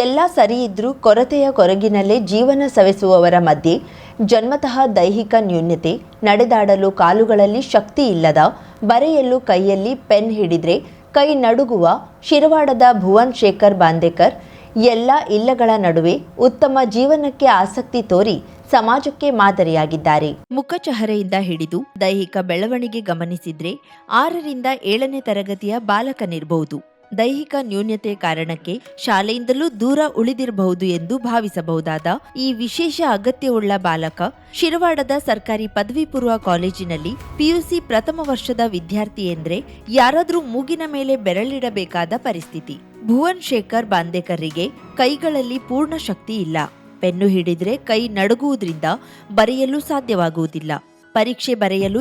ಎಲ್ಲ ಸರಿ ಇದ್ರೂ ಕೊರತೆಯ ಕೊರಗಿನಲ್ಲೇ ಜೀವನ ಸವೆಸುವವರ ಮಧ್ಯೆ ಜನ್ಮತಃ ದೈಹಿಕ ನ್ಯೂನ್ಯತೆ, ನಡೆದಾಡಲು ಕಾಲುಗಳಲ್ಲಿ ಶಕ್ತಿ ಇಲ್ಲದ, ಬರೆಯಲು ಕೈಯಲ್ಲಿ ಪೆನ್ ಹಿಡಿದ್ರೆ ಕೈ ನಡುಗುವ ಶಿರವಾಡದ ಭುವನ್ ಶೇಖರ್ ಬಾಂದೇಕರ್ ಎಲ್ಲ ಇಲ್ಲಗಳ ನಡುವೆ ಉತ್ತಮ ಜೀವನಕ್ಕೆ ಆಸಕ್ತಿ ತೋರಿ ಸಮಾಜಕ್ಕೆ ಮಾದರಿಯಾಗಿದ್ದಾರೆ. ಮುಖಚಹರೆಯಿಂದ ಹಿಡಿದು ದೈಹಿಕ ಬೆಳವಣಿಗೆ ಗಮನಿಸಿದ್ರೆ 6ರಿಂದ 7ನೇ ತರಗತಿಯ ಬಾಲಕನಿರಬಹುದು. ದೈಹಿಕ ನ್ಯೂನ್ಯತೆ ಕಾರಣಕ್ಕೆ ಶಾಲೆಯಿಂದಲೂ ದೂರ ಉಳಿದಿರಬಹುದು ಎಂದು ಭಾವಿಸಬಹುದಾದ ಈ ವಿಶೇಷ ಅಗತ್ಯವುಳ್ಳ ಬಾಲಕ ಶಿರವಾಡದ ಸರ್ಕಾರಿ ಪದವಿ ಪೂರ್ವ ಕಾಲೇಜಿನಲ್ಲಿ ಪಿಯುಸಿ ಪ್ರಥಮ ವರ್ಷದ ವಿದ್ಯಾರ್ಥಿ ಎಂದ್ರೆ ಯಾರಾದ್ರೂ ಮೂಗಿನ ಮೇಲೆ ಬೆರಳಿಡಬೇಕಾದ ಪರಿಸ್ಥಿತಿ. ಭುವನ್ ಶೇಖರ್ ಬಾಂದೇಕರ್ರಿಗೆ ಕೈಗಳಲ್ಲಿ ಪೂರ್ಣ ಶಕ್ತಿ ಇಲ್ಲ. ಪೆನ್ನು ಹಿಡಿದ್ರೆ ಕೈ ನಡುಗುವುದರಿಂದ ಬರೆಯಲು ಸಾಧ್ಯವಾಗುವುದಿಲ್ಲ. ಪರೀಕ್ಷೆ ಬರೆಯಲು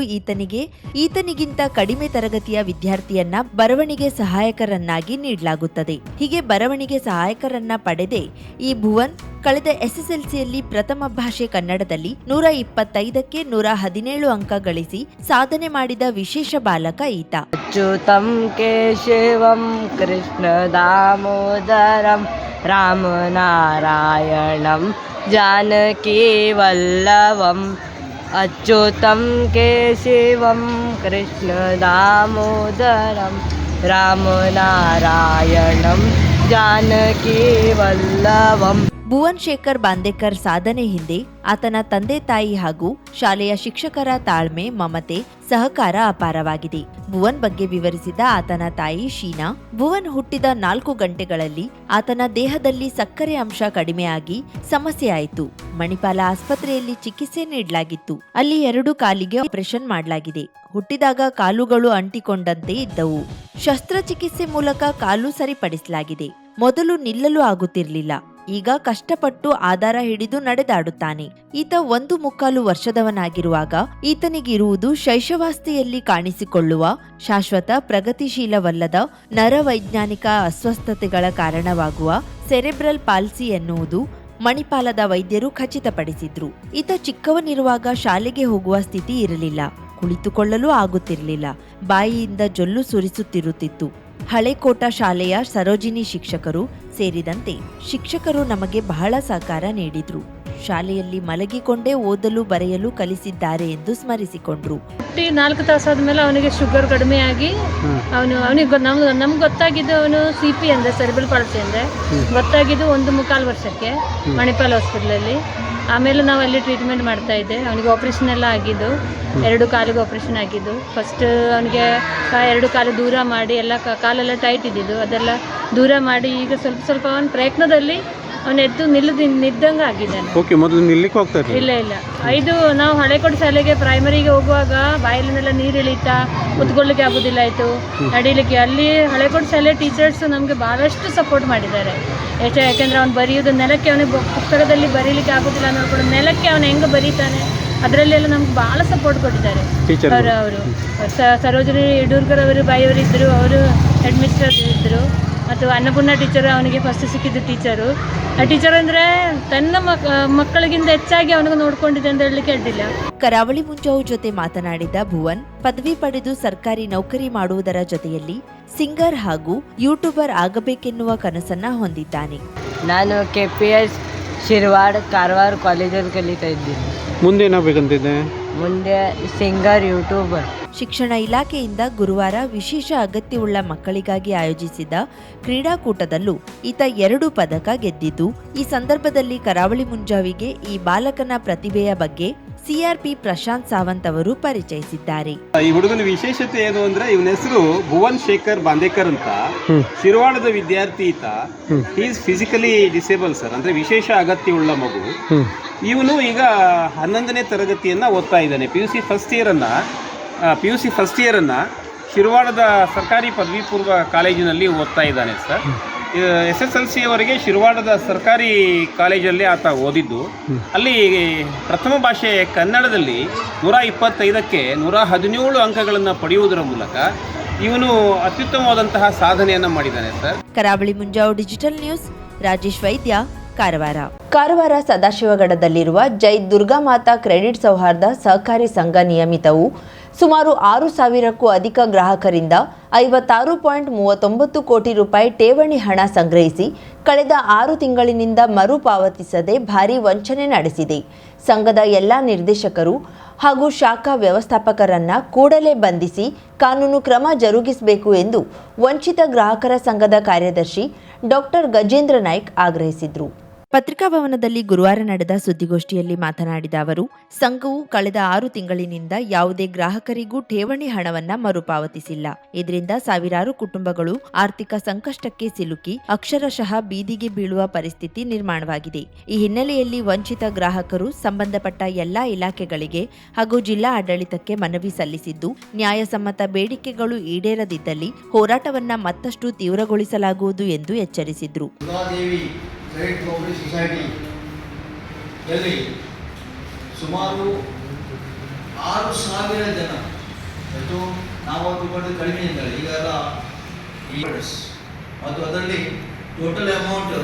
ಈತನಿಗಿಂತ ಕಡಿಮೆ ತರಗತಿಯ ವಿದ್ಯಾರ್ಥಿಯನ್ನ ಬರವಣಿಗೆ ಸಹಾಯಕರನ್ನಾಗಿ ನೀಡಲಾಗುತ್ತದೆ. ಹೀಗೆ ಬರವಣಿಗೆ ಸಹಾಯಕರನ್ನ ಪಡೆದೇ ಈ ಭುವನ್ ಕಳೆದ SSLCಯಲ್ಲಿ ಪ್ರಥಮ ಭಾಷೆ ಕನ್ನಡದಲ್ಲಿ 125ಕ್ಕೆ 117 ಅಂಕ ಗಳಿಸಿ ಸಾಧನೆ ಮಾಡಿದ ವಿಶೇಷ ಬಾಲಕ ಈತ. ಅಚ್ಯುತಂ ಕೇಶವಂ ಕೃಷ್ಣ ದಾಮೋದರಂ ರಾಮನಾರಾಯಣಂ ಜಾನಕಿ ವಲ್ಲಭಂ ಅಚ್ಯುತಂ ಕೇಶವಂ ಕೃಷ್ಣ ದಾಮೋದರಂ ರಾಮನಾರಾಯಣಂ ಜಾನಕಿ ವಲ್ಲಭಂ. ಭುವನ್ ಶೇಖರ್ ಬಾಂದೇಕರ್ ಸಾಧನೆ ಹಿಂದೆ ಆತನ ತಂದೆ ತಾಯಿ ಹಾಗೂ ಶಾಲೆಯ ಶಿಕ್ಷಕರ ತಾಳ್ಮೆ, ಮಮತೆ, ಸಹಕಾರ ಅಪಾರವಾಗಿದೆ. ಭುವನ್ ಬಗ್ಗೆ ವಿವರಿಸಿದ ಆತನ ತಾಯಿ ಶೀನಾ, ಭುವನ್ ಹುಟ್ಟಿದ 4 ಗಂಟೆಗಳಲ್ಲಿ ಆತನ ದೇಹದಲ್ಲಿ ಸಕ್ಕರೆ ಅಂಶ ಕಡಿಮೆಯಾಗಿ ಸಮಸ್ಯೆ ಆಯಿತು. ಮಣಿಪಾಲ ಆಸ್ಪತ್ರೆಯಲ್ಲಿ ಚಿಕಿತ್ಸೆ ನೀಡಲಾಗಿತ್ತು. ಅಲ್ಲಿ 2 ಕಾಲಿಗೆ ಆಪರೇಷನ್ ಮಾಡಲಾಗಿದೆ. ಹುಟ್ಟಿದಾಗ ಕಾಲುಗಳು ಅಂಟಿಕೊಂಡಂತೆ ಇದ್ದವು. ಶಸ್ತ್ರಚಿಕಿತ್ಸೆ ಮೂಲಕ ಕಾಲು ಸರಿಪಡಿಸಲಾಗಿದೆ. ಮೊದಲು ನಿಲ್ಲಲು ಆಗುತ್ತಿರಲಿಲ್ಲ. ಈಗ ಕಷ್ಟಪಟ್ಟು ಆಧಾರ ಹಿಡಿದು ನಡೆದಾಡುತ್ತಾನೆ. ಈತ 1.25 ವರ್ಷದವನಾಗಿರುವಾಗ ಈತನಿಗಿರುವುದು ಶೈಶವಾಸ್ತಿಯಲ್ಲಿ ಕಾಣಿಸಿಕೊಳ್ಳುವ ಶಾಶ್ವತ ಪ್ರಗತಿಶೀಲವಲ್ಲದ ನರವೈಜ್ಞಾನಿಕ ಅಸ್ವಸ್ಥತೆಗಳ ಕಾರಣವಾಗುವ ಸೆರೆಬ್ರಲ್ ಪಾಲ್ಸಿ ಎನ್ನುವುದು ಮಣಿಪಾಲದ ವೈದ್ಯರು ಖಚಿತಪಡಿಸಿದ್ರು. ಈತ ಚಿಕ್ಕವನಿರುವಾಗ ಶಾಲೆಗೆ ಹೋಗುವ ಸ್ಥಿತಿ ಇರಲಿಲ್ಲ. ಕುಳಿತುಕೊಳ್ಳಲು ಆಗುತ್ತಿರಲಿಲ್ಲ. ಬಾಯಿಯಿಂದ ಜೊಲ್ಲು ಸುರಿಸುತ್ತಿರುತ್ತಿತ್ತು. ಹಳೆಕೋಟ ಶಾಲೆಯ ಸರೋಜಿನಿ ಶಿಕ್ಷಕರು ಸೇರಿದಂತೆ ಶಿಕ್ಷಕರು ನಮಗೆ ಬಹಳ ಸಹಕಾರ ನೀಡಿದ್ರು. ಶಾಲೆಯಲ್ಲಿ ಮಲಗಿಕೊಂಡೇ ಓದಲು ಬರೆಯಲು ಕಲಿಸಿದ್ದಾರೆ ಎಂದು ಸ್ಮರಿಸಿಕೊಂಡ್ರು. 4 ತಾಸಾದ್ಮೇಲೆ ಅವನಿಗೆ ಶುಗರ್ ಕಡಿಮೆ ಆಗಿ ಅವನಿಗೆ ನಮ್ಗೆ ಗೊತ್ತಾಗಿದ್ದು ಅವನು CP ಅಂದರೆ ಸೆರೆಬ್ರಲ್ ಪಾಲ್ಸಿ ಅಂದರೆ ಗೊತ್ತಾಗಿದ್ದು 1.25 ವರ್ಷಕ್ಕೆ ಮಣಿಪಾಲ್ ಹಾಸ್ಪಿಟ್ಲಲ್ಲಿ. ಆಮೇಲೆ ನಾವು ಅಲ್ಲಿ ಟ್ರೀಟ್ಮೆಂಟ್ ಮಾಡ್ತಾ ಇದ್ದೆ. ಅವನಿಗೆ ಆಪ್ರೇಷನ್ ಎಲ್ಲ ಆಗಿದ್ದು, 2 ಕಾಲಿಗೆ ಆಪ್ರೇಷನ್ ಆಗಿದ್ದು. ಫಸ್ಟ್ ಅವನಿಗೆ 2 ಕಾಲು ದೂರ ಮಾಡಿ ಎಲ್ಲ ಕಾಲೆಲ್ಲ ಟೈಟ್ ಇದ್ದಿದ್ದು ಅದೆಲ್ಲ ದೂರ ಮಾಡಿ ಈಗ ಸ್ವಲ್ಪ ಅವನ ಪ್ರಯತ್ನದಲ್ಲಿ ಅವನು ಎದ್ದು ನಿದ್ದಂಗೆ ಆಗಿದ್ದಾನೆ. ಓಕೆ, ಮೊದಲು ನಿಲ್ಲಿಕ್ಕೆ ಹೋಗ್ತಾ ಇಲ್ಲ ನಾವು ಹಳೆಕೋಟೆ ಶಾಲೆಗೆ ಪ್ರೈಮರಿಗೆ ಹೋಗುವಾಗ ಬಾಯಲ್ಲಿನೆಲ್ಲ ನೀರು ಇಳೀತಾ ಕುತ್ಕೊಳ್ಳಿಕ್ಕೆ ಆಗೋದಿಲ್ಲ ಆಯಿತು, ನಡೀಲಿಕ್ಕೆ. ಅಲ್ಲಿ ಹಳೆಕೋಟೆ ಶಾಲೆ ಟೀಚರ್ಸ್ ನಮಗೆ ಭಾಳಷ್ಟು ಸಪೋರ್ಟ್ ಮಾಡಿದ್ದಾರೆ. ಯಾಕೆಂದರೆ ಅವ್ನು ಬರೆಯೋದು ನೆಲಕ್ಕೆ, ಅವನಿಗೆ ಪುಸ್ತಕದಲ್ಲಿ ಬರೀಲಿಕ್ಕೆ ಆಗೋದಿಲ್ಲ ನೋಡ್ಕೊಂಡು ನೆಲಕ್ಕೆ ಅವನು ಹೆಂಗೆ ಬರೀತಾನೆ ಅದರಲ್ಲೆಲ್ಲ ನಮ್ಗೆ ಭಾಳ ಸಪೋರ್ಟ್ ಕೊಟ್ಟಿದ್ದಾರೆ ಅವರು. ಸರೋಜಿನಿ ಯಡೂರ್ಕರ್ ಅವರು ಬಾಯಿಯವರು ಇದ್ದರು, ಅವರು ಹೆಡ್ ಮಿಸ್ಟರ್ ಇದ್ದರು. ಮತ್ತು ಅನ್ನಪೂರ್ಣ ಟೀಚರ್ ಅವನಿಗೆ ಫಸ್ಟ್ ಸಿಕ್ಕಿದ್ದು ಟೀಚರು. ಆ ಟೀಚರ್ ಅಂದರೆ ತನ್ನ ಮಕ್ಕಳಿಗಿಂತ ಹೆಚ್ಚಾಗಿ ಅವನಿಗೆ ನೋಡ್ಕೊಂಡಿದೆ ಅಂತ ಹೇಳಲಿಕ್ಕೆ ಅಡ್ಡಿಲ್ಲ. ಕರಾವಳಿ ಮುಂಜಾವು ಜೊತೆ ಮಾತನಾಡಿದ ಭುವನ್, ಪದವಿ ಪಡೆದು ಸರ್ಕಾರಿ ನೌಕರಿ ಮಾಡುವುದರ ಜೊತೆಯಲ್ಲಿ ಸಿಂಗರ್ ಹಾಗೂ ಯೂಟ್ಯೂಬರ್ ಆಗಬೇಕೆನ್ನುವ ಕನಸನ್ನ ಹೊಂದಿದ್ದಾನೆ. ನಾನು KPS ಶಿರವಾಡ ಕಾರವಾರ ಕಾಲೇಜಲ್ಲಿ ಕಲಿತಾ ಇದ್ದೀನಿ. ಮುಂದೆ ಏನಾಗಬೇಕಂತಿದ್ದೆ? ಮುಂದೆ ಸಿಂಗರ್, ಯೂಟ್ಯೂಬರ್. ಶಿಕ್ಷಣ ಇಲಾಖೆಯಿಂದ ಗುರುವಾರ ವಿಶೇಷ ಅಗತ್ಯವುಳ್ಳ ಮಕ್ಕಳಿಗಾಗಿ ಆಯೋಜಿಸಿದ ಕ್ರೀಡಾಕೂಟದಲ್ಲೂ ಈತ 2 ಪದಕ ಗೆದ್ದಿದ್ದು, ಈ ಸಂದರ್ಭದಲ್ಲಿ ಕರಾವಳಿ ಮುಂಜಾವಿಗೆ ಈ ಬಾಲಕನ ಪ್ರತಿಭೆಯ ಬಗ್ಗೆ CRP ಪ್ರಶಾಂತ್ ಸಾವಂತ್ ಅವರು ಪರಿಚಯಿಸಿದ್ದಾರೆ. ಈ ಹುಡುಗನ ವಿಶೇಷತೆ ಏನು ಅಂದ್ರೆ ಇವನ ಹೆಸರು ಭುವನ್ ಶೇಖರ್ ಬಾಂದೇಕರ್ ಅಂತ. ಶಿರವಾಡದ ವಿದ್ಯಾರ್ಥಿ ಈತ. ಈಸ್ ಫಿಸಿಕಲಿ ಡಿಸೇಬಲ್ ಸರ್, ಅಂದ್ರೆ ವಿಶೇಷ ಅಗತ್ಯವುಳ್ಳ ಮಗು. ಇವನು ಈಗ 11ನೇ ತರಗತಿಯನ್ನ ಓದ್ತಾ ಇದ್ದಾನೆ. PUC ಫಸ್ಟ್ ಇಯರ್ ಅನ್ನ ಶಿರವಾಡದ ಸರ್ಕಾರಿ ಪದವಿ ಪೂರ್ವ ಕಾಲೇಜಿನಲ್ಲಿ ಓದ್ತಾ ಇದ್ದಾನೆ ಸರ್. SSLC ಅವರೆಗೆ ಶಿರವಾಡದ ಸರ್ಕಾರಿ ಕಾಲೇಜಲ್ಲಿ ಆತ ಓದಿದ್ದು. ಅಲ್ಲಿ ಪ್ರಥಮ ಭಾಷೆ ಕನ್ನಡದಲ್ಲಿ 125ಕ್ಕೆ 117 ಅಂಕಗಳನ್ನು ಪಡೆಯುವುದರ ಮೂಲಕ ಇವನು ಅತ್ಯುತ್ತಮವಾದಂತಹ ಸಾಧನೆಯನ್ನು ಮಾಡಿದ್ದಾನೆ ಸರ್. ಕರಾವಳಿ ಮುಂಜಾವು ಡಿಜಿಟಲ್ ನ್ಯೂಸ್, ರಾಜೇಶ್ ವೈದ್ಯ, ಕಾರವಾರ ಸದಾಶಿವಗಡದಲ್ಲಿರುವ ಜೈ ದುರ್ಗಾಮಾತಾ ಕ್ರೆಡಿಟ್ ಸೌಹಾರ್ದ ಸಹಕಾರಿ ಸಂಘ ನಿಯಮಿತವು ಸುಮಾರು 6,000ಕ್ಕೂ ಅಧಿಕ ಗ್ರಾಹಕರಿಂದ 56.39 ಕೋಟಿ ರೂಪಾಯಿ ಠೇವಣಿ ಹಣ ಸಂಗ್ರಹಿಸಿ ಕಳೆದ 6 ತಿಂಗಳಿನಿಂದ ಮರುಪಾವತಿಸದೆ ಭಾರೀ ವಂಚನೆ ನಡೆಸಿದೆ. ಸಂಘದ ಎಲ್ಲ ನಿರ್ದೇಶಕರು ಹಾಗೂ ಶಾಖಾ ವ್ಯವಸ್ಥಾಪಕರನ್ನ ಕೂಡಲೇ ಬಂಧಿಸಿ ಕಾನೂನು ಕ್ರಮ ಜರುಗಿಸಬೇಕು ಎಂದು ವಂಚಿತ ಗ್ರಾಹಕರ ಸಂಘದ ಕಾರ್ಯದರ್ಶಿ ಡಾಕ್ಟರ್ ಗಜೇಂದ್ರ ನಾಯ್ಕ್ ಆಗ್ರಹಿಸಿದರು. ಪತ್ರಿಕಾಭವನದಲ್ಲಿ ಗುರುವಾರ ನಡೆದ ಸುದ್ದಿಗೋಷ್ಠಿಯಲ್ಲಿ ಮಾತನಾಡಿದ ಅವರು, ಸಂಘವು ಕಳೆದ 6 ತಿಂಗಳಿನಿಂದ ಯಾವುದೇ ಗ್ರಾಹಕರಿಗೂ ಠೇವಣಿ ಹಣವನ್ನ ಮರುಪಾವತಿಸಿಲ್ಲ. ಇದರಿಂದ ಸಾವಿರಾರು ಕುಟುಂಬಗಳು ಆರ್ಥಿಕ ಸಂಕಷ್ಟಕ್ಕೆ ಸಿಲುಕಿ ಅಕ್ಷರಶಃ ಬೀದಿಗೆ ಬೀಳುವ ಪರಿಸ್ಥಿತಿ ನಿರ್ಮಾಣವಾಗಿದೆ. ಈ ಹಿನ್ನೆಲೆಯಲ್ಲಿ ವಂಚಿತ ಗ್ರಾಹಕರು ಸಂಬಂಧಪಟ್ಟ ಎಲ್ಲಾ ಇಲಾಖೆಗಳಿಗೆ ಹಾಗೂ ಜಿಲ್ಲಾ ಆಡಳಿತಕ್ಕೆ ಮನವಿ ಸಲ್ಲಿಸಿದ್ದು, ನ್ಯಾಯಸಮ್ಮತ ಬೇಡಿಕೆಗಳು ಈಡೇರದಿದ್ದಲ್ಲಿ ಹೋರಾಟವನ್ನ ಮತ್ತಷ್ಟು ತೀವ್ರಗೊಳಿಸಲಾಗುವುದು ಎಂದು ಎಚ್ಚರಿಸಿದರು. ಕ್ರೆಡಿಟ್ ಕೋಆಪರೇಟಿವ್ ಸೊಸೈಟಿಯಲ್ಲಿ ಸುಮಾರು 6,000 ಜನ, ಮತ್ತು ನಾವು ತಿಳ್ಕೊಂಡು ಕಡಿಮೆ ಇದ್ದಾರೆ ಈಗೆಲ್ಲ ಮತ್ತು ಅದರಲ್ಲಿ ಟೋಟಲ್ ಅಮೌಂಟ್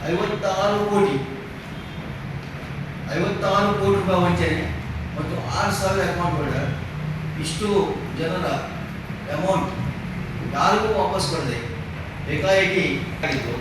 56 ಕೋಟಿ ರೂಪಾಯಿ ವಂಚನೆ ಮತ್ತು 6,000 ಅಕೌಂಟ್ ಹೋಲ್ಡರ್. ಇಷ್ಟು ಜನರ ಅಮೌಂಟ್ ಯಾರಿಗೂ ವಾಪಸ್ ಕೊಡದೆ ಏಕಾಏಕಿ ಆಗಿತ್ತು.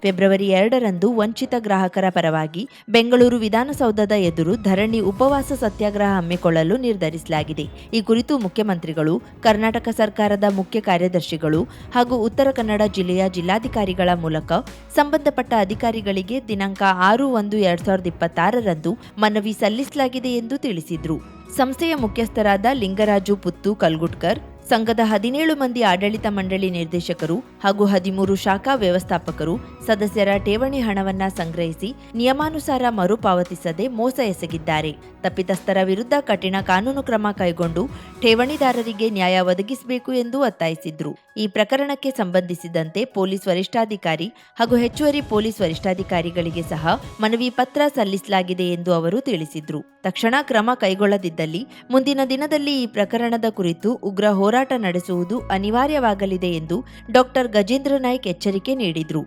ಫೆಬ್ರವರಿ 2ರಂದು ವಂಚಿತ ಗ್ರಾಹಕರ ಪರವಾಗಿ ಬೆಂಗಳೂರು ವಿಧಾನಸೌಧದ ಎದುರು ಧರಣಿ ಉಪವಾಸ ಸತ್ಯಾಗ್ರಹ ಹಮ್ಮಿಕೊಳ್ಳಲು ನಿರ್ಧರಿಸಲಾಗಿದೆ. ಈ ಕುರಿತು ಮುಖ್ಯಮಂತ್ರಿಗಳು, ಕರ್ನಾಟಕ ಸರ್ಕಾರದ ಮುಖ್ಯ ಕಾರ್ಯದರ್ಶಿಗಳು ಹಾಗೂ ಉತ್ತರ ಕನ್ನಡ ಜಿಲ್ಲೆಯ ಜಿಲ್ಲಾಧಿಕಾರಿಗಳ ಮೂಲಕ ಸಂಬಂಧಪಟ್ಟ ಅಧಿಕಾರಿಗಳಿಗೆ ದಿನಾಂಕ 6/1/2026ರಂದು ಮನವಿ ಸಲ್ಲಿಸಲಾಗಿದೆ ಎಂದು ತಿಳಿಸಿದರು. ಸಂಸ್ಥೆಯ ಮುಖ್ಯಸ್ಥರಾದ ಲಿಂಗರಾಜು ಪುತ್ತು ಕಲ್ಗುಟ್ಕರ್, ಸಂಘದ 17 ಮಂದಿ ಆಡಳಿತ ಮಂಡಳಿ ನಿರ್ದೇಶಕರು ಹಾಗೂ 13 ಶಾಖಾ ವ್ಯವಸ್ಥಾಪಕರು ಸದಸ್ಯರ ಠೇವಣಿ ಹಣವನ್ನ ಸಂಗ್ರಹಿಸಿ ನಿಯಮಾನುಸಾರ ಮರುಪಾವತಿಸದೆ ಮೋಸ ಎಸಗಿದ್ದಾರೆ. ತಪ್ಪಿತಸ್ಥರ ವಿರುದ್ಧ ಕಠಿಣ ಕಾನೂನು ಕ್ರಮ ಕೈಗೊಂಡು ಠೇವಣಿದಾರರಿಗೆ ನ್ಯಾಯ ಒದಗಿಸಬೇಕು ಎಂದು ಒತ್ತಾಯಿಸಿದ್ರು. ಈ ಪ್ರಕರಣಕ್ಕೆ ಸಂಬಂಧಿಸಿದಂತೆ ಪೊಲೀಸ್ ವರಿಷ್ಠಾಧಿಕಾರಿ ಹಾಗೂ ಹೆಚ್ಚುವರಿ ಪೊಲೀಸ್ ವರಿಷ್ಠಾಧಿಕಾರಿಗಳಿಗೆ ಸಹ ಮನವಿ ಪತ್ರ ಸಲ್ಲಿಸಲಾಗಿದೆ ಎಂದು ಅವರು ತಿಳಿಸಿದ್ರು. ತಕ್ಷಣ ಕ್ರಮ ಕೈಗೊಳ್ಳದಿದ್ದಲ್ಲಿ ಮುಂದಿನ ದಿನದಲ್ಲಿ ಈ ಪ್ರಕರಣದ ಕುರಿತು ಉಗ್ರ ಹೋರಾಟ ನಡೆಸುವುದು ಅನಿವಾರ್ಯವಾಗಲಿದೆ ಎಂದು ಡಾಕ್ಟರ್ ಗಜೇಂದ್ರ ನಾಯ್ಕ್ ಎಚ್ಚರಿಕೆ ನೀಡಿದರು.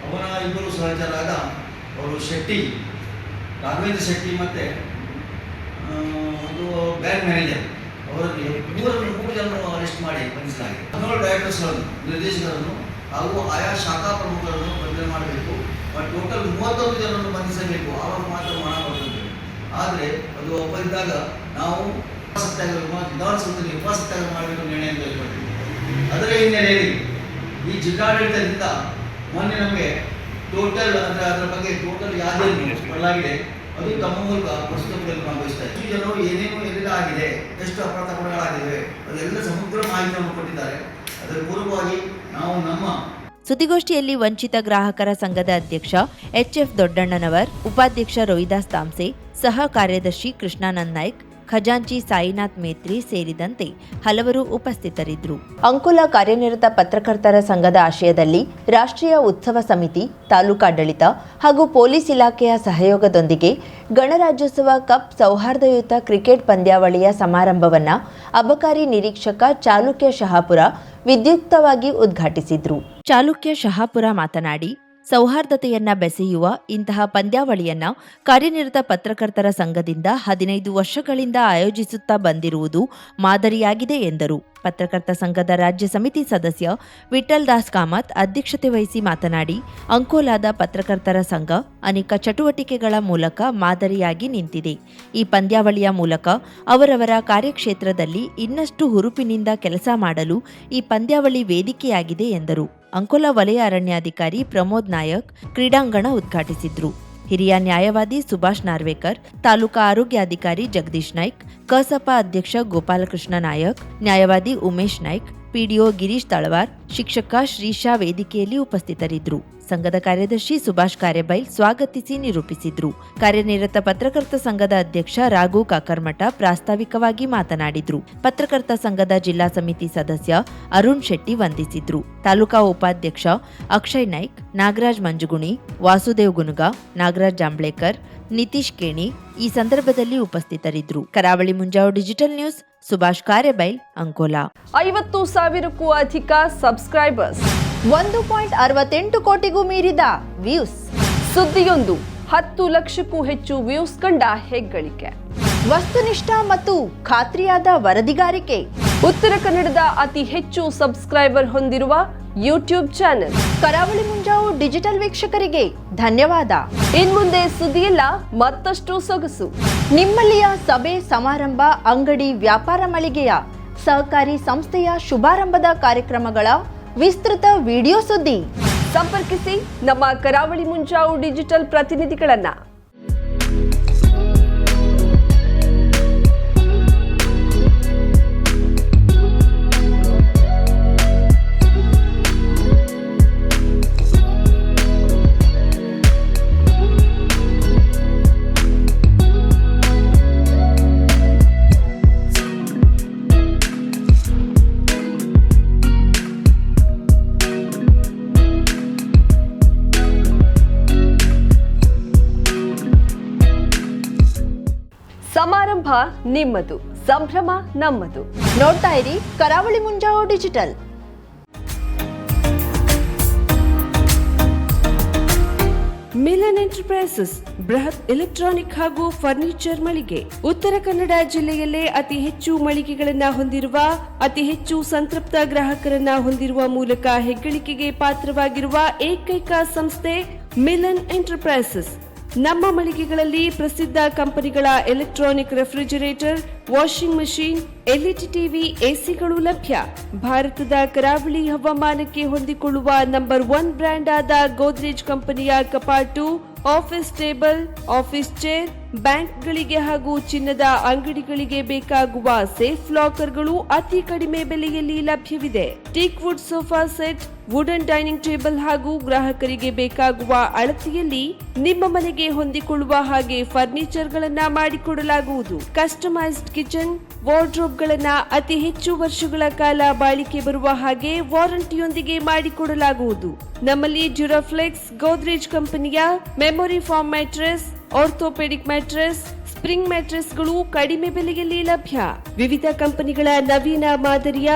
ಅವರ ಇಬ್ಬರು ಸಹಚರಾದ ಅವರು ರಾಘವೇಂದ್ರ ಶೆಟ್ಟಿ ಮತ್ತೆ ಒಂದು ಬ್ಯಾಂಕ್ ಮ್ಯಾನೇಜರ್ ಅವರಿಗೆ 3 ಜನರನ್ನು ಅರೆಸ್ಟ್ ಮಾಡಿ ಬಂಧಿಸಲಾಗಿದೆ. 17 ಡೈರೆಕ್ಟರ್ಸ್ಗಳನ್ನು, ನಿರ್ದೇಶಕರನ್ನು ಹಾಗೂ ಆಯಾ ಶಾಖಾ ಪ್ರಮುಖರನ್ನು ಬಂಧನ ಮಾಡಬೇಕು ಮತ್ತು ಟೋಟಲ್ 31 ಜನರನ್ನು ಬಂಧಿಸಬೇಕು. ಆವಾಗ ಮಾತ್ರ ಹಣ ಬರ್ತದೆ. ಆದರೆ ಅದು ಒಪ್ಪದಿದ್ದಾಗ ನಾವು ವಿಧಾನಸೌಧದಲ್ಲಿ ಉಪವಾಸ ಸತ್ಯಾಗ್ರಹ ಮಾಡಬೇಕು ನಿರ್ಣಯ ತೆಗೆದುಕೊಂಡಿದ್ದೀವಿ. ಅದರ ಹಿನ್ನೆಲೆಯಲ್ಲಿ ಈ ಜಿಲ್ಲಾಡಳಿತದಿಂದ ಮೊನ್ನೆ ನಮಗೆ ಟೋಟಲ್ ಅಂದರೆ ಅದರ ಬಗ್ಗೆ ಟೋಟಲ್ ಯಾವ್ದೇನು ಕೊಡಲಾಗಿದೆ ಅದು ತಮ್ಮ ಮೂಲಕ ಪ್ರಸ್ತುತಪಡಿಸಲು ನಾವು ಬಯಸ್ತಾ ಇದ್ದೀವಿ. ಜನರು ಏನೇನು ಎಲ್ಲಿಲ್ಲ ಆಗಿದೆ, ಎಷ್ಟು ಅಪರಾಧಗಳಾಗಿವೆ ಅದೆಲ್ಲ ಸಮಗ್ರ ಮಾಹಿತಿಯನ್ನು ಕೊಟ್ಟಿದ್ದಾರೆ. ಅದರ ಪೂರ್ವವಾಗಿ ನಾವು ನಮ್ಮ ಸುದ್ದಿಗೋಷ್ಠಿಯಲ್ಲಿ ವಂಚಿತ ಗ್ರಾಹಕರ ಸಂಘದ ಅಧ್ಯಕ್ಷ HF ದೊಡ್ಡಣ್ಣನವರ್, ಉಪಾಧ್ಯಕ್ಷ ರೋಹಿದಾಸ್ ತಾಮ್ಸೆ, ಸಹ ಕಾರ್ಯದರ್ಶಿ ಕೃಷ್ಣಾನಂದ್ ನಾಯ್ಕ್, ಖಜಾಂಚಿ ಸಾಯಿನಾಥ್ ಮೇತ್ರಿ ಸೇರಿದಂತೆ ಹಲವರು ಉಪಸ್ಥಿತರಿದ್ದರು. ಅಂಕೋಲಾ ಕಾರ್ಯನಿರತ ಪತ್ರಕರ್ತರ ಸಂಘದ ಆಶ್ರಯದಲ್ಲಿ ರಾಷ್ಟ್ರೀಯ ಉತ್ಸವ ಸಮಿತಿ, ತಾಲೂಕಾಡಳಿತ ಹಾಗೂ ಪೊಲೀಸ್ ಇಲಾಖೆಯ ಸಹಯೋಗದೊಂದಿಗೆ ಗಣರಾಜ್ಯೋತ್ಸವ ಕಪ್ ಸೌಹಾರ್ದಯುತ ಕ್ರಿಕೆಟ್ ಪಂದ್ಯಾವಳಿಯ ಸಮಾರಂಭವನ್ನು ಅಬಕಾರಿ ನಿರೀಕ್ಷಕ ಚಾಲುಕ್ಯ ಶಹಾಪುರ ವಿದ್ಯುಕ್ತವಾಗಿ ಉದ್ಘಾಟಿಸಿದರು. ಚಾಲುಕ್ಯ ಶಹಾಪುರ ಮಾತನಾಡಿ, ಸೌಹಾರ್ದತೆಯನ್ನ ಬೆಸೆಯುವ ಇಂತಹ ಪಂದ್ಯಾವಳಿಯನ್ನ ಕಾರ್ಯನಿರತ ಪತ್ರಕರ್ತರ ಸಂಘದಿಂದ 15 ವರ್ಷಗಳಿಂದ ಆಯೋಜಿಸುತ್ತಾ ಬಂದಿರುವುದು ಮಾದರಿಯಾಗಿದೆ ಎಂದರು. ಪತ್ರಕರ್ತ ಸಂಘದ ರಾಜ್ಯ ಸಮಿತಿ ಸದಸ್ಯ ವಿಠಲ್ ದಾಸ್ ಕಾಮತ್ ಅಧ್ಯಕ್ಷತೆ ವಹಿಸಿ ಮಾತನಾಡಿ, ಅಂಕೋಲಾದ ಪತ್ರಕರ್ತರ ಸಂಘ ಅನೇಕ ಚಟುವಟಿಕೆಗಳ ಮೂಲಕ ಮಾದರಿಯಾಗಿ ನಿಂತಿದೆ. ಈ ಪಂದ್ಯಾವಳಿಯ ಮೂಲಕ ಅವರವರ ಕಾರ್ಯಕ್ಷೇತ್ರದಲ್ಲಿ ಇನ್ನಷ್ಟು ಹುರುಪಿನಿಂದ ಕೆಲಸ ಮಾಡಲು ಈ ಪಂದ್ಯಾವಳಿ ವೇದಿಕೆಯಾಗಿದೆ ಎಂದರು. ಅಂಕೋಲಾ ವಲಯ ಅರಣ್ಯಾಧಿಕಾರಿ ಪ್ರಮೋದ್ ನಾಯಕ್ ಕ್ರೀಡಾಂಗಣ ಉದ್ಘಾಟಿಸಿದ್ರು. ಹಿರಿಯ ನ್ಯಾಯವಾದಿ ಸುಭಾಷ್ ನಾರ್ವೇಕರ್, ತಾಲೂಕಾ ಆರೋಗ್ಯಾಧಿಕಾರಿ ಜಗದೀಶ್ ನಾಯ್ಕ್, ಕಸಪ ಅಧ್ಯಕ್ಷ ಗೋಪಾಲಕೃಷ್ಣ ನಾಯಕ್, ನ್ಯಾಯವಾದಿ ಉಮೇಶ್ ನಾಯ್ಕ್, ಪಿಡಿಒ ಗಿರೀಶ್ ತಳವಾರ್, ಶಿಕ್ಷಕ ಶ್ರೀಶಾ ವೇದಿಕೆಯಲ್ಲಿ ಉಪಸ್ಥಿತರಿದ್ದರು. ಸಂಘದ ಕಾರ್ಯದರ್ಶಿ ಸುಭಾಷ್ ಕಾರ್ಯಬೈಲ್ ಸ್ವಾಗತಿಸಿ ನಿರೂಪಿಸಿದ್ರು. ಕಾರ್ಯನಿರತ ಪತ್ರಕರ್ತ ಸಂಘದ ಅಧ್ಯಕ್ಷ ರಾಘು ಕಾಕರ್ಮಠ ಪ್ರಾಸ್ತಾವಿಕವಾಗಿ ಮಾತನಾಡಿದ್ರು. ಪತ್ರಕರ್ತ ಸಂಘದ ಜಿಲ್ಲಾ ಸಮಿತಿ ಸದಸ್ಯ ಅರುಣ್ ಶೆಟ್ಟಿ ವಂದಿಸಿದ್ರು. ತಾಲೂಕಾ ಉಪಾಧ್ಯಕ್ಷ ಅಕ್ಷಯ್ ನಾಯ್ಕ್, ನಾಗರಾಜ್ ಮಂಜುಗುಣಿ, ವಾಸುದೇವ್ ಗುನುಗ, ನಾಗರಾಜ್ ಜಾಂಬ್ಳೇಕರ್, ನಿತೀಶ್ ಕೇಣಿ ಈ ಸಂದರ್ಭದಲ್ಲಿ ಉಪಸ್ಥಿತರಿದ್ದರು. ಕರಾವಳಿ ಮುಂಜಾವು ಡಿಜಿಟಲ್ ನ್ಯೂಸ್, ಸುಭಾಷ್ ಕಾರ್ಯಬೈಲ್, ಅಂಕೋಲಾ. 50,000ಕ್ಕೂ ಅಧಿಕ ಸಬ್ಸ್ಕ್ರೈಬರ್ಸ್, 1.68 ಕೋಟಿಗೂ ಮೀರಿದ ವ್ಯೂಸ್. ಸುದ್ದಿಯೊಂದು 10 ಲಕ್ಷಕ್ಕೂ ಹೆಚ್ಚು ವ್ಯೂಸ್ ಕಂಡ ಹೆಗ್ಗಳಿಕೆ. ವಸ್ತುನಿಷ್ಠ ಮತ್ತು ಖಾತ್ರಿಯಾದ ವರದಿಗಾರಿಕೆ, ಉತ್ತರ ಕನ್ನಡದ ಅತಿ ಹೆಚ್ಚು ಸಬ್ಸ್ಕ್ರೈಬರ್ ಹೊಂದಿರುವ ಯೂಟ್ಯೂಬ್ ಚಾನೆಲ್ ಕರಾವಳಿ ಮುಂಜಾವು ಡಿಜಿಟಲ್ ವೀಕ್ಷಕರಿಗೆ ಧನ್ಯವಾದ. ಇನ್ಮುಂದೆ ಸುದ್ದಿಯಲ್ಲ ಮತ್ತಷ್ಟು ಸೊಗಸು. ನಿಮ್ಮಲ್ಲಿಯ ಸಭೆ ಸಮಾರಂಭ, ಅಂಗಡಿ ವ್ಯಾಪಾರ ಮಳಿಗೆಯ ಸಹಕಾರಿ ಸಂಸ್ಥೆಯ ಶುಭಾರಂಭದ ಕಾರ್ಯಕ್ರಮಗಳ ವಿಸ್ತೃತ ವಿಡಿಯೋ ಸುದ್ದಿ. ಸಂಪರ್ಕಿಸಿ ನಮ್ಮ ಕರಾವಳಿ ಮುಂಜಾವು ಡಿಜಿಟಲ್ ಪ್ರತಿನಿಧಿಗಳನ್ನ. ಸಮಾರಂಭ ನಿಮ್ಮದು, ಸಂಭ್ರಮ ನಮ್ಮದು. ನೋಡ್ತಾ ಇರಿ ಕರಾವಳಿ ಮುಂಜಾವು ಡಿಜಿಟಲ್. ಮಿಲನ್ ಎಂಟರ್ಪ್ರೈಸಸ್ ಬೃಹತ್ ಎಲೆಕ್ಟ್ರಾನಿಕ್ ಹಾಗೂ ಫರ್ನಿಚರ್ ಮಳಿಗೆ. ಉತ್ತರ ಕನ್ನಡ ಜಿಲ್ಲೆಯಲ್ಲೇ ಅತಿ ಹೆಚ್ಚು ಮಳಿಗೆಗಳನ್ನ ಹೊಂದಿರುವ, ಅತಿ ಹೆಚ್ಚು ಸಂತೃಪ್ತ ಗ್ರಾಹಕರನ್ನ ಹೊಂದಿರುವ ಮೂಲಕ ಹೆಗ್ಗಳಿಕೆಗೆ ಪಾತ್ರವಾಗಿರುವ ಏಕೈಕ ಸಂಸ್ಥೆ ಮಿಲನ್ ಎಂಟರ್ಪ್ರೈಸಸ್. ನಮ್ಮ ಮಳಿಗೆಗಳಲ್ಲಿ ಪ್ರಸಿದ್ಧ ಕಂಪನಿಗಳ electronic refrigerator, washing machine, LED TV, ಎಸಿಗಳು ಲಭ್ಯ. ಭಾರತದ ಕರಾವಳಿ ಹವಾಮಾನಕ್ಕೆ ಹೊಂದಿಕೊಳ್ಳುವ ನಂಬರ್ 1 ಬ್ರ್ಯಾಂಡ್ ಆದ ಗೋದ್ರೇಜ್ ಕಂಪನಿಯ ಕಪಾಟು, ಆಫೀಸ್ ಟೇಬಲ್, ಆಫೀಸ್ ಚೇರ್, ಬ್ಯಾಂಕ್ಗಳಿಗೆ ಹಾಗೂ ಚಿನ್ನದ ಅಂಗಡಿಗಳಿಗೆ ಬೇಕಾಗುವ ಸೇಫ್ ಲಾಕರ್ಗಳು ಅತಿ ಕಡಿಮೆ ಬೆಲೆಯಲ್ಲಿ ಲಭ್ಯವಿದೆ. Teak wood sofa set, wooden dining table ಹಾಗೂ ಗ್ರಾಹಕರಿಗೆ ಬೇಕಾಗುವ ಅಳತೆಯಲ್ಲಿ ನಿಮ್ಮ ಮನೆಗೆ ಹೊಂದಿಕೊಳ್ಳುವ ಹಾಗೆ ಫರ್ನಿಚರ್ ಗಳನ್ನ ಮಾಡಿಕೊಡಲಾಗುವುದು. ಕಸ್ಟಮೈಸ್ಡ್ ಕಿಚನ್, ವಾರ್ಡ್ರೋಬ್ ಗಳನ್ನ ಅತಿ ಹೆಚ್ಚು ವರ್ಷಗಳ ಕಾಲ ಬಾಳಿಕೆ ಬರುವ ಹಾಗೆ ವಾರಂಟಿಯೊಂದಿಗೆ ಮಾಡಿಕೊಡಲಾಗುವುದು. ನಮ್ಮಲ್ಲಿ ಡ್ಯೂರಾಫ್ಲೆಕ್ಸ್, ಗೋದ್ರೇಜ್ ಕಂಪನಿಯ memory foam mattress, orthopaedic mattress, spring ಮ್ಯಾಟ್ರೆಸ್ಗಳು ಕಡಿಮೆ ಬೆಲೆಯಲ್ಲಿ ಲಭ್ಯ. ವಿವಿಧ ಕಂಪನಿಗಳ ನವೀನ ಮಾದರಿಯ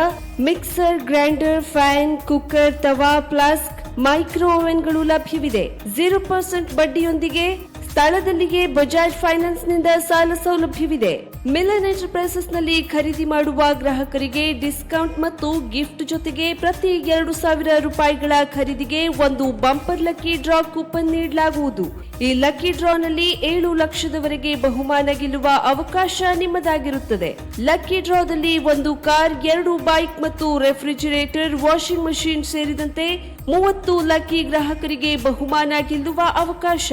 mixer, grinder, fan, cooker, tawa, flask, micro ಓವೆನ್ಗಳು ಲಭ್ಯವಿದೆ. 0% ಬಡ್ಡಿಯೊಂದಿಗೆ ಸ್ಥಳದಲ್ಲಿಯೇ ಬಜಾಜ್ ಫೈನಾನ್ಸ್ ನಿಂದ ಸಾಲ ಸೌಲಭ್ಯವಿದೆ. ಮಿಲನ್ ಎಂಟರ್ಪ್ರೈಸಸ್ ನಲ್ಲಿ ಖರೀದಿ ಮಾಡುವ ಗ್ರಾಹಕರಿಗೆ ಡಿಸ್ಕೌಂಟ್ ಮತ್ತು ಗಿಫ್ಟ್ ಜೊತೆಗೆ ಪ್ರತಿ 2,000 ರೂಪಾಯಿಗಳ ಖರೀದಿಗೆ ಒಂದು ಬಂಪರ್ ಲಕ್ಕಿ ಡ್ರಾ ಕೂಪನ್ ನೀಡಲಾಗುವುದು. ಈ ಲಕ್ಕಿ ಡ್ರಾ ನಲ್ಲಿ 7 ಲಕ್ಷದವರೆಗೆ ಬಹುಮಾನ ಗೆಲ್ಲುವ ಅವಕಾಶ ನಿಮ್ಮದಾಗಿರುತ್ತದೆ. ಲಕ್ಕಿ ಡ್ರಾದಲ್ಲಿ 1 ಕಾರ್, 2 ಬೈಕ್ ಮತ್ತು ರೆಫ್ರಿಜರೇಟರ್, ವಾಷಿಂಗ್ ಮಷೀನ್ ಸೇರಿದಂತೆ 30 ಲಕ್ಕಿ ಗ್ರಾಹಕರಿಗೆ ಬಹುಮಾನ ಗೆಲ್ಲುವ ಅವಕಾಶ.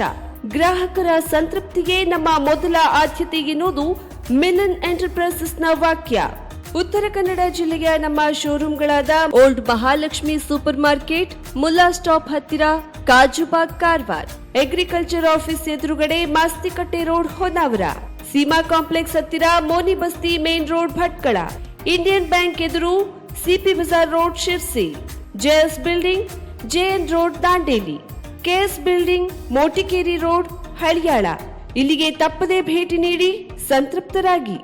ಗ್ರಾಹಕರ ಸಂತೃಪ್ತಿಗೆ ನಮ್ಮ ಮೊದಲ ಆದ್ಯತೆ ಎನ್ನುವುದು ಮಿಲನ್ ಎಂಟರ್ಪ್ರೈಸಸ್ ನ ವಾಕ್ಯ. ಉತ್ತರ ಕನ್ನಡ ಜಿಲ್ಲೆಯ ನಮ್ಮ ಶೋರೂಮ್ಗಳಾದ old Mahalakshmi super market, Mulla stop ಹತ್ತಿರ, ಕಾಜುಬಾಗ್, ಕಾರವಾರ, ಅಗ್ರಿಕಲ್ಚರ್ ಆಫೀಸ್ ಎದುರುಗಡೆ, ಮಾಸ್ತಿಕಟ್ಟೆ ರೋಡ್, ಹೊನ್ನಾವರ, ಸೀಮಾ ಕಾಂಪ್ಲೆಕ್ಸ್ ಹತ್ತಿರ, Moni Basti main road, Bhatkal, Indian Bank ಎದುರು, CP Bazaar road, Sirsi, JS building, JN road, Dandeli, KS building, Motikeri road, Haliyal. ಇಲ್ಲಿಗೆ ತಪ್ಪದೇ ಭೇಟಿ ನೀಡಿ ಸಂತೃಪ್ತರಾಗಿ.